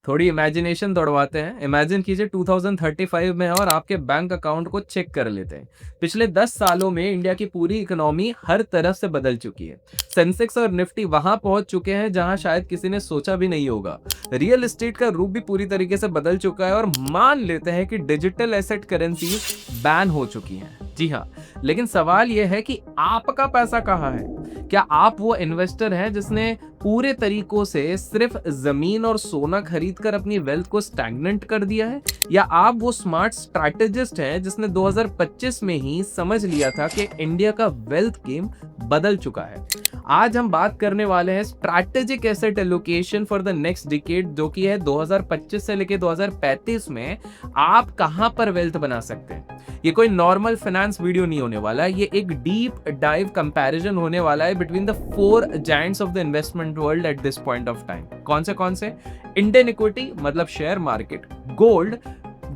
थोड़ी इमेजिनेशन दौड़वाते हैं। इमेजिन कीजिए 2035 में है और आपके बैंक अकाउंट को चेक कर लेते हैं। पिछले 10 सालों में इंडिया की पूरी इकोनॉमी हर तरफ से बदल चुकी है। सेंसेक्स और निफ्टी वहां पहुंच चुके हैं जहां शायद किसी ने सोचा भी नहीं होगा। रियल एस्टेट का रूप भी पूरी तरीके से बदल चुका है और मान लेते हैं कि डिजिटल एसेट करेंसी बैन हो चुकी हैं। जी हाँ, लेकिन सवाल यह है कि आपका पैसा कहाँ है? क्या आप वो इन्वेस्टर हैं जिसने पूरे तरीकों से सिर्फ जमीन और सोना खरीदकर अपनी वेल्थ को स्टैग्नेंट कर दिया है, या आप वो स्मार्ट स्ट्रैटेजिस्ट हैं जिसने 2025 में ही समझ लिया था कि इंडिया का वेल्थ गेम बदल चुका है? आज हम बात करने वाले हैं strategic asset allocation for the next decade, जो कि है 2025 से लेके 2035 में आप कहां पर वेल्थ बना सकते हैं। ये कोई नॉर्मल फाइनेंस वीडियो नहीं होने वाला है, ये एक डीप डाइव कंपैरिजन होने वाला है between the 4 giants of the investment world at this point of time. कौन से? इंडियन इक्विटी मतलब शेयर मार्केट, गोल्ड,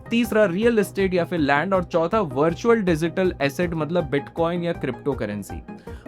तीसरा रियल एस्टेट या फिर लैंड, और चौथा वर्चुअल डिजिटल एसेट मतलब बिटकॉइन या क्रिप्टो करेंसी।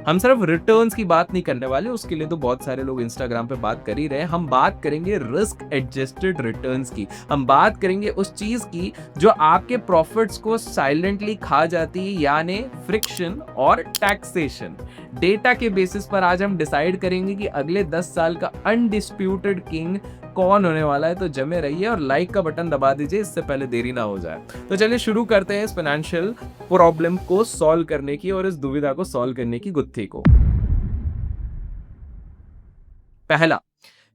हम सिर्फ रिटर्न्स की बात नहीं करने वाले, उसके लिए तो बहुत सारे लोग इंस्टाग्राम पे बात कर ही रहे हैं। हम बात करेंगे रिस्क एडजस्टेड रिटर्न्स की। हम बात करेंगे उस चीज की जो आपके प्रॉफिट्स को साइलेंटली खा जाती है, यानी फ्रिक्शन और टैक्सेशन। डेटा के बेसिस पर आज हम डिसाइड करेंगे कि अगले 10 साल का अनडिस्प्यूटेड किंग कौन होने वाला है। तो जमे रहिए और लाइक का बटन दबा दीजिए, इससे पहले देरी ना हो जाए। तो चलिए शुरू करते हैं इस फाइनेंशियल प्रॉब्लम को सॉल्व करने की और इस दुविधा को सॉल्व करने की गुत्थी को। पहला,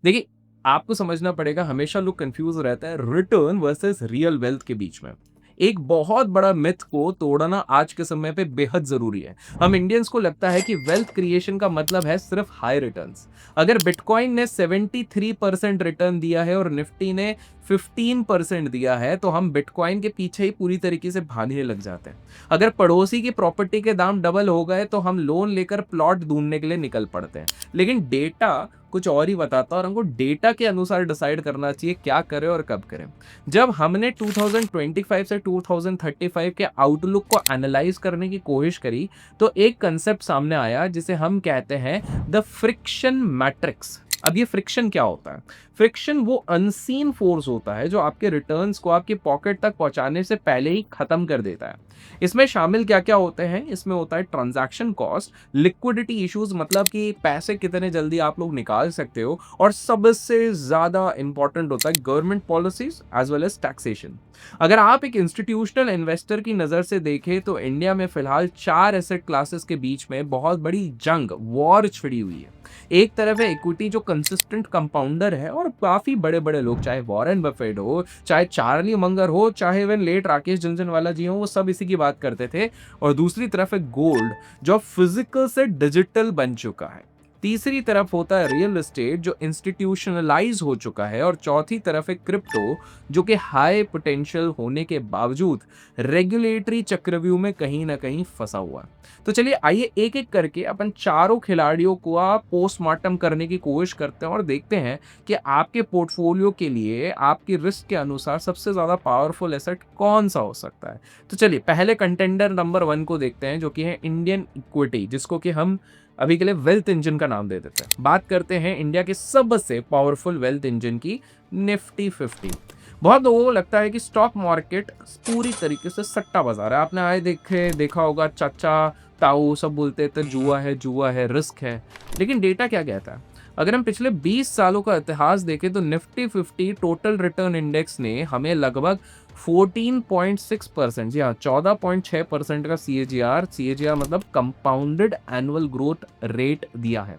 देखिए, आपको समझना पड़ेगा, हमेशा लोग कंफ्यूज रहता है रिटर्न वर्सेस रियल वेल्थ के बीच में। एक बहुत बड़ा मिथ को तोड़ना आज के समय पे बेहद जरूरी है। हम इंडियंस को लगता है कि वेल्थ क्रिएशन का मतलब है सिर्फ हाई रिटर्न्स। अगर बिटकॉइन ने 73% रिटर्न दिया है और निफ्टी ने 15% दिया है, तो हम बिटकॉइन के पीछे ही पूरी तरीके से भागने लग जाते हैं। अगर पड़ोसी की प्रॉपर्टी के दाम डबल हो गए तो हम लोन लेकर प्लॉट ढूंढने के लिए निकल पड़ते हैं। लेकिन डेटा कुछ और ही बताता है और हमको डेटा के अनुसार डिसाइड करना चाहिए क्या करें और कब करें। जब हमने 2025 से 2035 के आउटलुक को एनालाइज करने की कोशिश करी, तो एक कंसेप्ट सामने आया जिसे हम कहते हैं द फ्रिक्शन मैट्रिक्स। अब ये फ्रिक्शन क्या होता है? फ्रिक्शन वो अनसीन फोर्स होता है जो आपके रिटर्न्स को आपके पॉकेट तक पहुंचाने से पहले ही खत्म कर देता है। इसमें शामिल क्या क्या होते हैं? इसमें होता है ट्रांजैक्शन कॉस्ट, लिक्विडिटी इश्यूज मतलब कि पैसे कितने जल्दी आप लोग निकाल सकते हो, और सबसे ज्यादा इंपॉर्टेंट होता है government policies as well as taxation. अगर आप एक इंस्टीट्यूशनल इन्वेस्टर की नजर से देखें तो इंडिया में फिलहाल 4 एसेट क्लासेस के बीच में बहुत बड़ी जंग, वॉर छिड़ी हुई है। एक तरफ है इक्विटी जो कंसिस्टेंट कंपाउंडर है और काफी बड़े बड़े लोग, चाहे वॉरेन बफेट हो, चाहे चार्ली मंगर हो, चाहे इवन लेट राकेश झुनझुनवाला जी हो, वो सब इसी की बात करते थे। और दूसरी तरफ है गोल्ड जो फिजिकल से डिजिटल बन चुका है। तीसरी तरफ होता है रियल एस्टेट जो इंस्टीट्यूशनलाइज हो चुका है, और चौथी तरफ है क्रिप्टो जो कि हाई पोटेंशियल होने के बावजूद रेगुलेटरी चक्रव्यूह में कहीं ना कहीं फंसा हुआ है। तो चलिए आइए एक एक करके अपन चारों खिलाड़ियों को पोस्टमार्टम करने की कोशिश करते हैं और देखते हैं कि आपके पोर्टफोलियो के लिए आपके रिस्क के अनुसार सबसे ज्यादा पावरफुल एसेट कौन सा हो सकता है। तो चलिए पहले कंटेंडर नंबर 1 को देखते हैं, जो कि है इंडियन इक्विटी, जिसको कि हम अभी के लिए वेल्थ इंजन का नाम दे देते हैं। बात करते हैं इंडिया के सबसे पावरफुल वेल्थ इंजन की, निफ्टी 50। बहुत लोगों को लगता है कि स्टॉक मार्केट पूरी तरीके से सट्टा बाजार है। आपने आए देखा होगा, चाचा ताऊ सब बोलते थे जुआ है, रिस्क है। लेकिन डेटा क्या कहता है? अगर हम पिछले 20 सालों का इतिहास देखें तो निफ्टी 50 टोटल रिटर्न इंडेक्स ने हमें लगभग 14.6%, जी हाँ 14.6% का CAGR मतलब कंपाउंडेड एनुअल ग्रोथ रेट दिया है।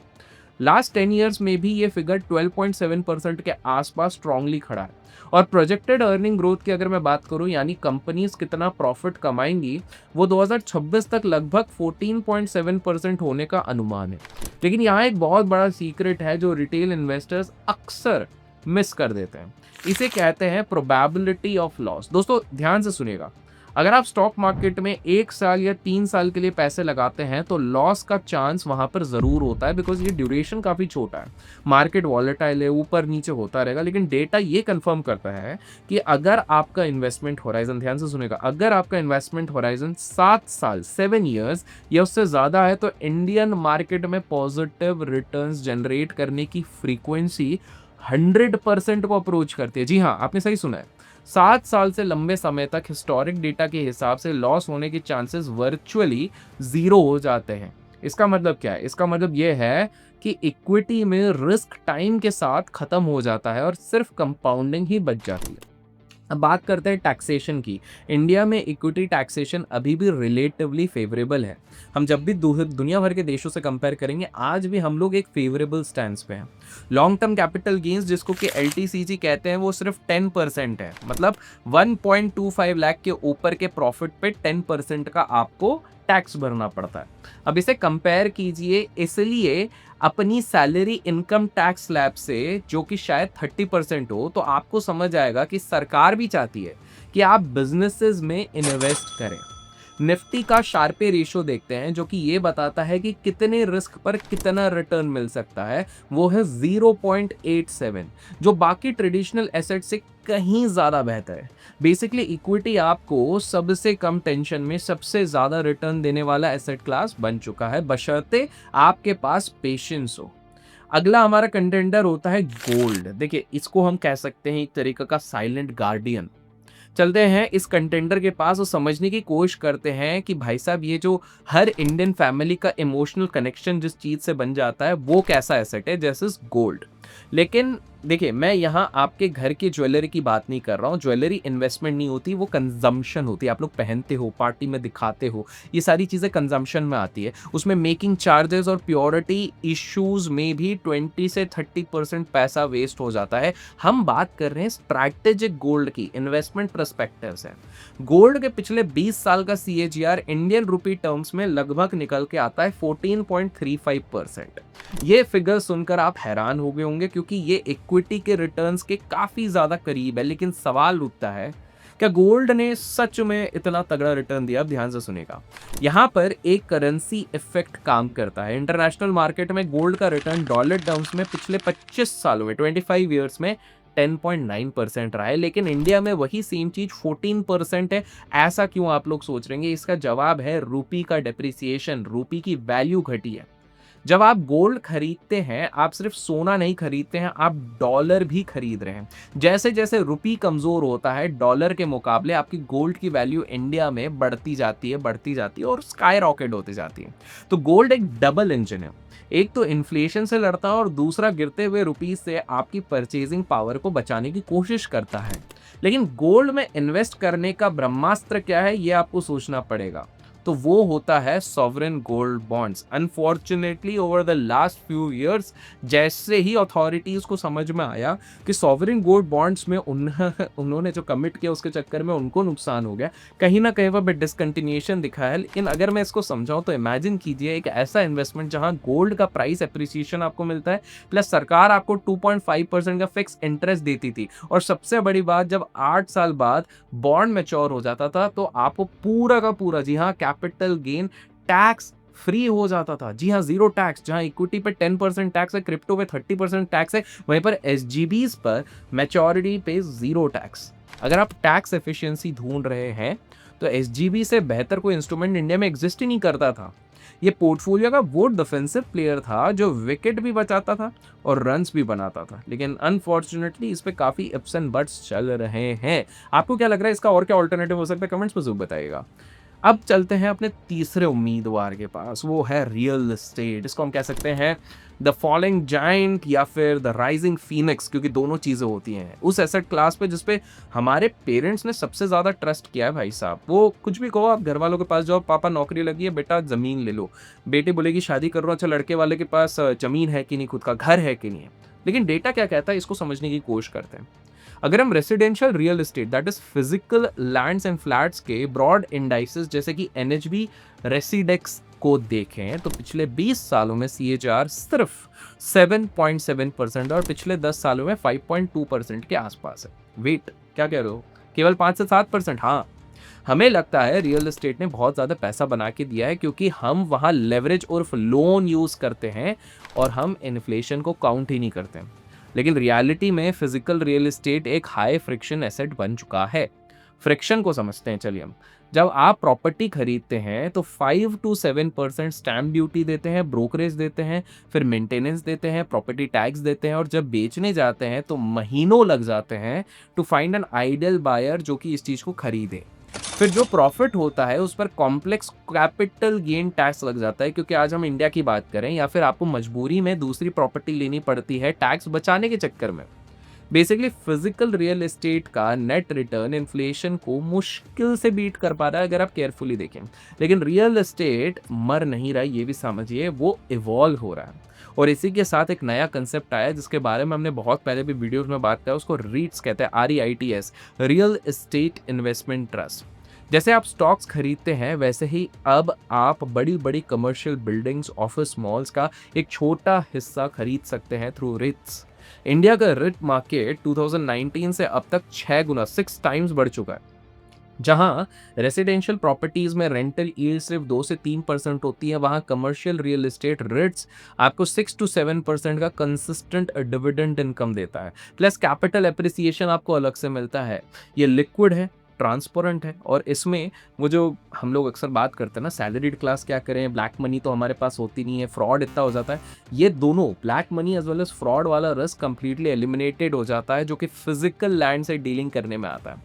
लास्ट 10 ईयर्स में भी ये फिगर 12.7% के आसपास स्ट्रांगली खड़ा है। और प्रोजेक्टेड अर्निंग ग्रोथ की अगर मैं बात करूं, यानी कंपनीज कितना प्रॉफिट कमाएंगी, वो 2026 तक लगभग 14.7% होने का अनुमान है। लेकिन यहाँ एक बहुत बड़ा सीक्रेट है जो रिटेल इन्वेस्टर्स अक्सर मिस कर देते हैं। इसे कहते हैं प्रोबेबिलिटी ऑफ लॉस। दोस्तों ध्यान से सुनिएगा, अगर आप स्टॉक मार्केट में 1 साल या 3 साल के लिए पैसे लगाते हैं तो लॉस का चांस वहां पर जरूर होता है, बिकॉज ये ड्यूरेशन काफी छोटा है। मार्केट वॉलेटाइल है, ऊपर नीचे होता रहेगा। लेकिन डेटा ये कंफर्म करता है कि अगर आपका इन्वेस्टमेंट होराइजन, ध्यान से सुनेगा, अगर आपका इन्वेस्टमेंट होराइजन 7 साल 7 ईयर्स या उससे ज्यादा है, तो इंडियन मार्केट में पॉजिटिव रिटर्न्स जनरेट करने की फ्रीक्वेंसी 100% को अप्रोच करती है। जी हाँ, आपने सही सुना है। 7 साल से लंबे समय तक हिस्टोरिक डेटा के हिसाब से लॉस होने के चांसेस वर्चुअली 0 हो जाते हैं। इसका मतलब क्या है? इसका मतलब ये है कि इक्विटी में रिस्क टाइम के साथ खत्म हो जाता है और सिर्फ कंपाउंडिंग ही बच जाती है। अब बात करते हैं टैक्सेशन की। इंडिया में इक्विटी टैक्सेशन अभी भी रिलेटिवली फेवरेबल है। हम जब भी दुनिया भर के देशों से कंपेयर करेंगे, आज भी हम लोग एक फेवरेबल स्टैंड पे हैं। लॉन्ग टर्म कैपिटल गेन्स, जिसको कि एलटीसीजी कहते हैं, वो सिर्फ 10% है। मतलब 1.25 लाख के ऊपर के प्रॉफिट पे 10% का आपको टैक्स भरना पड़ता है। अब इसे कंपेयर कीजिए, इसलिए अपनी सैलरी इनकम टैक्स स्लैब से, जो कि शायद 30% हो, तो आपको समझ आएगा कि सरकार भी चाहती है कि आप बिजनेसेस में इन्वेस्ट करें। निफ्टी का शार्पे रेशियो देखते हैं, जो कि ये बताता है कि कितने रिस्क पर कितना रिटर्न मिल सकता है। वो है 0.87, जो बाकी ट्रेडिशनल एसेट से कहीं ज्यादा बेहतर है। बेसिकली इक्विटी आपको सबसे कम टेंशन में सबसे ज्यादा रिटर्न देने वाला एसेट क्लास बन चुका है, बशर्ते आपके पास पेशेंस हो। अगला हमारा कंटेंडर होता है गोल्ड। देखिए, इसको हम कह सकते हैं एक तरीके का साइलेंट गार्डियन। चलते हैं इस कंटेंडर के पास और समझने की कोशिश करते हैं कि भाई साहब, ये जो हर इंडियन फैमिली का इमोशनल कनेक्शन जिस चीज से बन जाता है, वो कैसा एसेट है, जैसे गोल्ड। लेकिन देखिए, मैं यहाँ आपके घर की ज्वेलरी की बात नहीं कर रहा हूँ। ज्वेलरी इन्वेस्टमेंट नहीं होती, वो कंजम्पशन होती है। आप लोग पहनते हो, पार्टी में दिखाते हो, ये सारी चीज़ें कंजम्पशन में आती है। उसमें मेकिंग चार्जेस और प्योरिटी इश्यूज में भी 20 से 30% पैसा वेस्ट हो जाता है। हम बात कर रहे हैं स्ट्रैटेजिक गोल्ड की, इन्वेस्टमेंट पर्सपेक्टिव से। गोल्ड के पिछले 20 साल का CAGR इंडियन रुपी टर्म्स में लगभग निकल के आता है 14.35%। ये फिगर सुनकर आप हैरान हो गए होंगे, क्योंकि ये इक्विटी के रिटर्न्स के काफी ज्यादा करीब है। लेकिन सवाल उठता है, क्या गोल्ड ने सच में इतना तगड़ा रिटर्न दिया? अब ध्यान से सुनेगा। यहाँ पर एक करेंसी इफेक्ट काम करता है। इंटरनेशनल मार्केट में गोल्ड का रिटर्न डॉलर टर्म्स में पिछले 25 सालों में, 25 ईयर्स में 10.9% रहा है। लेकिन इंडिया में वही सेम चीज 14% है। ऐसा क्यों, आप लोग सोच रहे हैं? इसका जवाब है रूपी का डेप्रिसिएशन। रूपी की वैल्यू घटी है। जब आप गोल्ड खरीदते हैं, आप सिर्फ सोना नहीं खरीदते हैं, आप डॉलर भी खरीद रहे हैं। जैसे जैसे रुपी कमजोर होता है डॉलर के मुकाबले, आपकी गोल्ड की वैल्यू इंडिया में बढ़ती जाती है और स्काई रॉकेट होती जाती है। तो गोल्ड एक डबल इंजन है। एक तो इन्फ्लेशन से लड़ता है और दूसरा गिरते हुए रुपीज से आपकी परचेजिंग पावर को बचाने की कोशिश करता है। लेकिन गोल्ड में इन्वेस्ट करने का ब्रह्मास्त्र क्या है, ये आपको सोचना पड़ेगा। तो वो होता है sovereign gold bonds. Unfortunately over the last few years, जैसे ही अथॉरिटीज को समझ में आया कि सॉवरेन गोल्ड बॉन्ड्स में उन्होंने जो कमिट किया, उसके चक्कर में उनको नुकसान हो गया, कहीं ना कहीं पर डिसकंटिन्यूएशन दिखा है। लेकिन अगर मैं इसको समझाऊं तो इमेजिन कीजिए एक ऐसा इन्वेस्टमेंट जहां गोल्ड का प्राइस एप्रिसिएशन आपको मिलता है, प्लस सरकार आपको 2.5% का फिक्स इंटरेस्ट देती थी, और सबसे बड़ी बात, जब 8 साल बाद बॉन्ड मैच्योर हो जाता था तो आपको पूरा का पूरा, जी हाँ, कैपिटल गेन टैक्स फ्री हो जाता था। जी हाँ, 0 टैक्स। जहां इक्विटी पे 10% टैक्स है, क्रिप्टो पे 30% टैक्स है, वहीं पर SGBs पर मैच्योरिटी पे 0 टैक्स। अगर आप टैक्स एफिशिएंसी ढूंढ रहे हैं तो SGB से बेहतर कोई इंस्ट्रूमेंट इंडिया में एग्जिस्ट ही नहीं करता था। ये पोर्टफोलियो का वो डिफेंसिव प्लेयर था जो विकेट भी बचाता था और रन्स भी बनाता था। लेकिन अनफॉर्चुनेटली इस पे काफी अप्स एंड बट्स चल रहे हैं। आपको क्या लग रहा है, इसका और क्या ऑल्टरनेटिव हो सकता है? कमेंट्स में जरूर बताइएगा। अब चलते हैं अपने तीसरे उम्मीदवार के पास, वो है रियल एस्टेट। इसको हम कह सकते हैं द फॉलिंग जायंट या फिर द राइजिंग फीनिक्स, क्योंकि दोनों चीजें होती हैं उस एसेट क्लास पे जिसपे हमारे पेरेंट्स ने सबसे ज्यादा ट्रस्ट किया है। भाई साहब, वो कुछ भी कहो, आप घर वालों के पास जाओ, पापा नौकरी लगी है, बेटा जमीन ले लो। बेटी बोलेगी शादी कर रहा हूं, अच्छा लड़के वाले के पास जमीन है कि नहीं, खुद का घर है कि नहीं है। लेकिन डेटा क्या कहता है, इसको समझने की कोशिश करते हैं। अगर हम residential real estate, that is physical lands and flats के ब्रॉड इंडाइसेस जैसे कि NHB रेसिडेक्स को देखें, तो पिछले 20 सालों में CAGR सिर्फ 7.7% और पिछले 10 सालों में 5.2% के आसपास है। वेट, क्या कह रहे हो? केवल 5 से 7%? हाँ, हमें लगता है रियल एस्टेट ने बहुत ज़्यादा पैसा बना के दिया है, क्योंकि हम वहाँ लेवरेज और लोन यूज़ करते हैं और हम इन्फ्लेशन को काउंट ही नहीं करते हैं। लेकिन रियलिटी में फिजिकल रियल एस्टेट एक हाई फ्रिक्शन एसेट बन चुका है। फ्रिक्शन को समझते हैं चलिए हम। जब आप प्रॉपर्टी खरीदते हैं तो 5 टू 7% स्टैम्प ड्यूटी देते हैं, ब्रोकरेज देते हैं, फिर मेंटेनेंस देते हैं, प्रॉपर्टी टैक्स देते हैं और जब बेचने जाते हैं तो महीनों लग जाते हैं to find an ideal buyer जो कि इस चीज को खरीदे। फिर जो प्रॉफिट होता है उस पर कॉम्प्लेक्स कैपिटल गेन टैक्स लग जाता है, क्योंकि आज हम इंडिया की बात करें या फिर आपको मजबूरी में दूसरी प्रॉपर्टी लेनी पड़ती है टैक्स बचाने के चक्कर में। बेसिकली फिजिकल रियल एस्टेट का नेट रिटर्न इन्फ्लेशन को मुश्किल से बीट कर पा रहा है अगर आप केयरफुली देखें, लेकिन रियल एस्टेट मर नहीं रहा, ये भी समझिए, वो इवॉल्व हो रहा है। और इसी के साथ एक नया कंसेप्ट आया जिसके बारे में हमने बहुत पहले भी वीडियोस में बात किया, उसको रीट्स कहते हैं, REITs, real estate investment trust. जैसे आप स्टॉक्स खरीदते हैं वैसे ही अब आप बड़ी बड़ी कमर्शियल बिल्डिंग्स, ऑफिस मॉल्स का एक छोटा हिस्सा खरीद सकते हैं थ्रू रिट्स। इंडिया का रिट मार्केट 2019 से अब तक 6 गुना 6 टाइम्स बढ़ चुका है। जहां रेसिडेंशियल प्रॉपर्टीज में रेंटल यील्ड सिर्फ 2 से 3% होती है, वहां कमर्शियल रियल एस्टेट रिट्स आपको 6 टू 7% का कंसिस्टेंट डिविडेंड इनकम देता है, प्लस कैपिटल एप्रिसिएशन आपको अलग से मिलता है। ये लिक्विड है, ट्रांसपेरेंट है और इसमें वो जो हम लोग अक्सर बात करते हैं ना, सैलरीड क्लास क्या करें, ब्लैक मनी तो हमारे पास होती नहीं है, फ्रॉड इतना हो जाता है, ये दोनों black money as well as fraud वाला रिस्क कंप्लीटली एलिमिनेटेड हो जाता है जो कि फिजिकल लैंड से डीलिंग करने में आता है।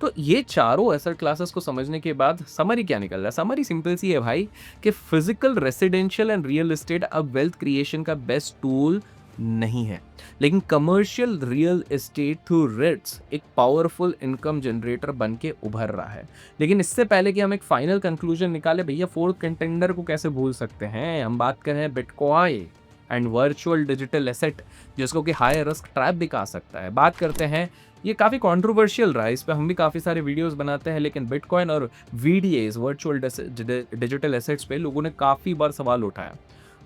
तो ये चारों एसेट क्लासेस को समझने के बाद समरी क्या निकल रहा है? समरी सिंपल सी है भाई, कि physical, residential and real estate अब वेल्थ क्रिएशन का बेस्ट टूल नहीं है, लेकिन commercial real estate through REITs एक पावरफुल इनकम जनरेटर बन के उभर रहा है। लेकिन इससे पहले कि हम एक फाइनल कंक्लूजन निकाले, भैया फोर्थ कंटेंडर को कैसे भूल सकते हैं, हम बात कर रहे हैं bitcoin and virtual digital asset, जिसको कि हाई रिस्क ट्रैप भी कहा सकता है। बात करते हैं, ये काफ़ी कंट्रोवर्शियल रहा है, इस पे हम भी काफ़ी सारे वीडियोस बनाते हैं, लेकिन बिटकॉइन और VDAs, वर्चुअल डिजिटल एसेट्स पे लोगों ने काफ़ी बार सवाल उठाया।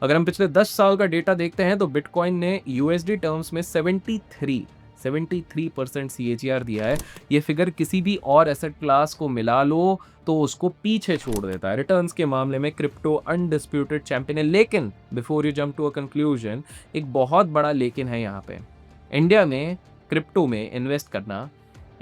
अगर हम पिछले 10 साल का डेटा देखते हैं तो बिटकॉइन ने USD टर्म्स में 73% CAGR दिया है। ये फिगर किसी भी और एसेट क्लास को मिला लो तो उसको पीछे छोड़ देता है। रिटर्न्स के मामले में क्रिप्टो अनडिस्प्यूटेड चैंपियन है, लेकिन before you jump to a conclusion, एक बहुत बड़ा लेकिन है यहाँ पे। इंडिया में क्रिप्टो में इन्वेस्ट करना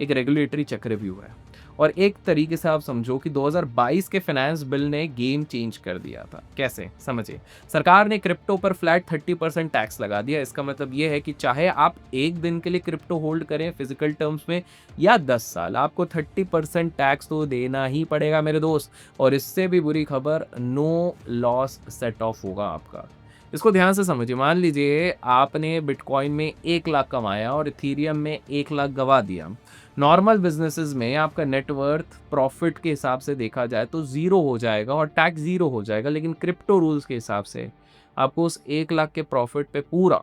एक रेगुलेटरी चक्रव्यूह है और एक तरीके से आप समझो कि 2022 के फाइनेंस बिल ने गेम चेंज कर दिया था। कैसे समझिए, सरकार ने क्रिप्टो पर फ्लैट 30% टैक्स लगा दिया। इसका मतलब ये है कि चाहे आप एक दिन के लिए क्रिप्टो होल्ड करें फिजिकल टर्म्स में या 10 साल, आपको 30% टैक्स तो देना ही पड़ेगा मेरे दोस्त। और इससे भी बुरी खबर, नो लॉस सेट ऑफ होगा आपका। इसको ध्यान से समझिए, मान लीजिए आपने बिटकॉइन में 1 लाख कमाया और इथीरियम में 1 लाख गवा दिया। नॉर्मल बिजनेसेस में आपका नेटवर्थ प्रॉफिट के हिसाब से देखा जाए तो ज़ीरो हो जाएगा और टैक्स ज़ीरो हो जाएगा, लेकिन क्रिप्टो रूल्स के हिसाब से आपको उस 1 लाख के प्रॉफिट पे पूरा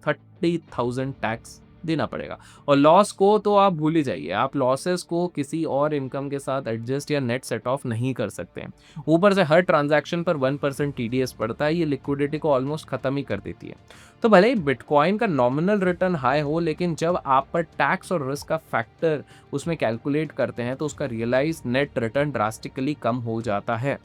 30,000 टैक्स देना पड़ेगा। और लॉस को तो आप भूल ही जाइए, आप लॉसेस को किसी और इनकम के साथ एडजस्ट या नेट सेट ऑफ नहीं कर सकते। ऊपर से हर ट्रांजैक्शन पर 1% TDS पड़ता है, ये लिक्विडिटी को ऑलमोस्ट खत्म ही कर देती है। तो भले ही बिटकॉइन का नॉमिनल रिटर्न हाई हो, लेकिन जब आप पर टैक्स और रिस्क का फैक्टर उसमें कैलकुलेट करते हैं तो उसका रियलाइज नेट रिटर्न ड्रास्टिकली कम हो जाता है।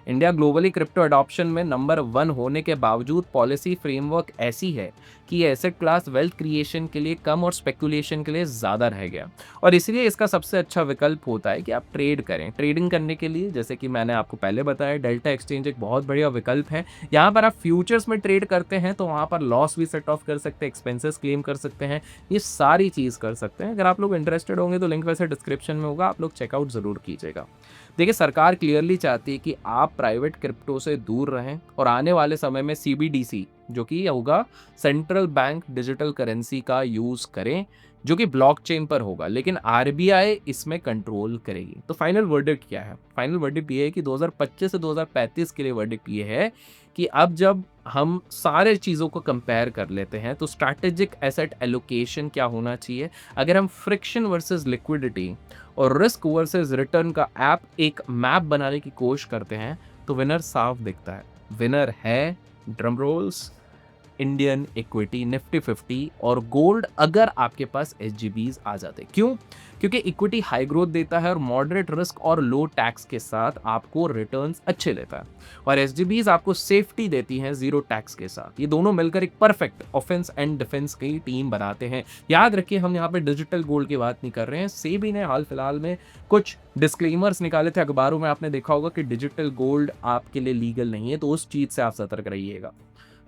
इंडिया ग्लोबली क्रिप्टो अडॉप्शन में नंबर 1 होने के बावजूद पॉलिसी फ्रेमवर्क ऐसी है कि ये एसेट क्लास वेल्थ क्रिएशन के लिए कम और स्पेकुलेशन के लिए ज़्यादा रह गया, और इसलिए इसका सबसे अच्छा विकल्प होता है कि आप ट्रेड करें। ट्रेडिंग करने के लिए, जैसे कि मैंने आपको पहले बताया, डेल्टा एक्सचेंज एक बहुत बढ़िया विकल्प है। यहाँ पर आप फ्यूचर्स में ट्रेड करते हैं तो वहाँ पर लॉस भी सेट ऑफ कर सकते हैं, एक्सपेंसेस क्लेम कर सकते हैं, ये सारी चीज़ कर सकते हैं। अगर आप लोग इंटरेस्टेड होंगे तो लिंक वैसे डिस्क्रिप्शन में होगा, आप लोग चेकआउट ज़रूर कीजिएगा। देखिए, सरकार क्लियरली चाहती है कि आप प्राइवेट क्रिप्टो से दूर रहें और आने वाले समय में CBDC, जो कि होगा सेंट्रल बैंक डिजिटल करेंसी, का यूज़ करें, जो कि ब्लॉकचेन पर होगा, लेकिन RBI इसमें कंट्रोल करेगी। तो फाइनल वर्डिक्ट क्या है? फाइनल वर्डिक्ट ये है कि 2025 से 2035 के लिए वर्डिक्ट ये है कि अब जब हम सारे चीज़ों को कंपेयर कर लेते हैं तो स्ट्रैटेजिक एसेट एलोकेशन क्या होना चाहिए। अगर हम फ्रिक्शन वर्सेस लिक्विडिटी और रिस्क वर्सेस रिटर्न का एक मैप बनाने की कोशिश करते हैं तो विनर साफ दिखता है। विनर है, drum roles, Indian equity, Nifty 50 और गोल्ड अगर आपके पास एसजीबीज आ जाते। क्यों? क्योंकि इक्विटी हाई ग्रोथ देता है और मॉडरेट रिस्क और लो टैक्स के साथ आपको रिटर्न्स अच्छे देता है, और एसजीबीज आपको सेफ्टी देती हैं जीरो टैक्स के साथ। ये दोनों मिलकर एक परफेक्ट ऑफेंस एंड डिफेंस की टीम बनाते हैं। याद रखिए, हम यहाँ पे डिजिटल गोल्ड की बात नहीं कर रहे हैं। सेबी ने हाल फिलहाल में कुछ डिस्क्लेमर्स निकाले थे अखबारों में, आपने देखा होगा कि डिजिटल गोल्ड आपके लिए लीगल नहीं है, तो उस चीज से आप सतर्क रहिएगा।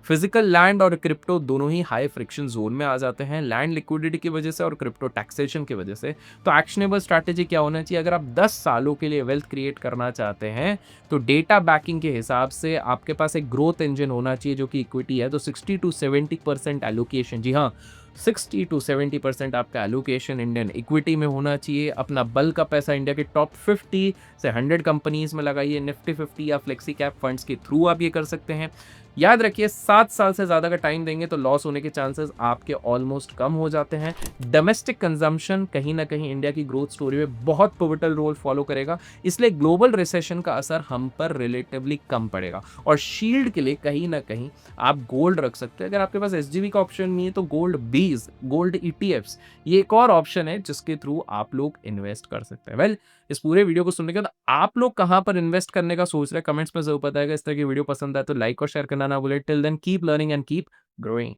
फिजिकल लैंड और क्रिप्टो दोनों ही हाई फ्रिक्शन जोन में आ जाते हैं, लैंड लिक्विडिटी की वजह से और क्रिप्टो टैक्सेशन की वजह से। तो एक्शनेबल स्ट्रैटेजी क्या होना चाहिए? अगर आप 10 सालों के लिए वेल्थ क्रिएट करना चाहते हैं, तो डेटा बैकिंग के हिसाब से आपके पास एक ग्रोथ इंजन होना चाहिए जो कि इक्विटी है। तो 60 टू 70% एलोकेशन, जी हाँ, 60 टू 70% आपका एलोकेशन इंडियन इक्विटी में होना चाहिए। अपना बल्क का पैसा इंडिया के टॉप 50 से 100 कंपनीज में लगाइए। निफ्टी 50 या फ्लेक्सी कैप फंड्स के थ्रू आप ये कर सकते हैं। याद रखिए, 7 साल से ज़्यादा का टाइम देंगे तो लॉस होने के चांसेस आपके ऑलमोस्ट कम हो जाते हैं। डोमेस्टिक कंजम्पशन कहीं ना कहीं इंडिया की ग्रोथ स्टोरी में बहुत पिवटल रोल फॉलो करेगा, इसलिए ग्लोबल रिसेशन का असर हम पर रिलेटिवली कम पड़ेगा। और शील्ड के लिए कहीं ना कहीं आप गोल्ड रख सकते हैं। अगर आपके पास एसजीबी का ऑप्शन नहीं है तो गोल्ड बीज, गोल्ड ईटीएफ्स, ये एक और ऑप्शन है जिसके थ्रू आप लोग इन्वेस्ट कर सकते हैं। वेल, इस पूरे वीडियो को सुनने के बाद आप लोग कहां पर इन्वेस्ट करने का सोच रहे हैं, कमेंट्स में जरूर बताएगा। इस तरह की वीडियो पसंद आए तो लाइक और शेयर करना ना भूले। Till then keep learning and keep growing.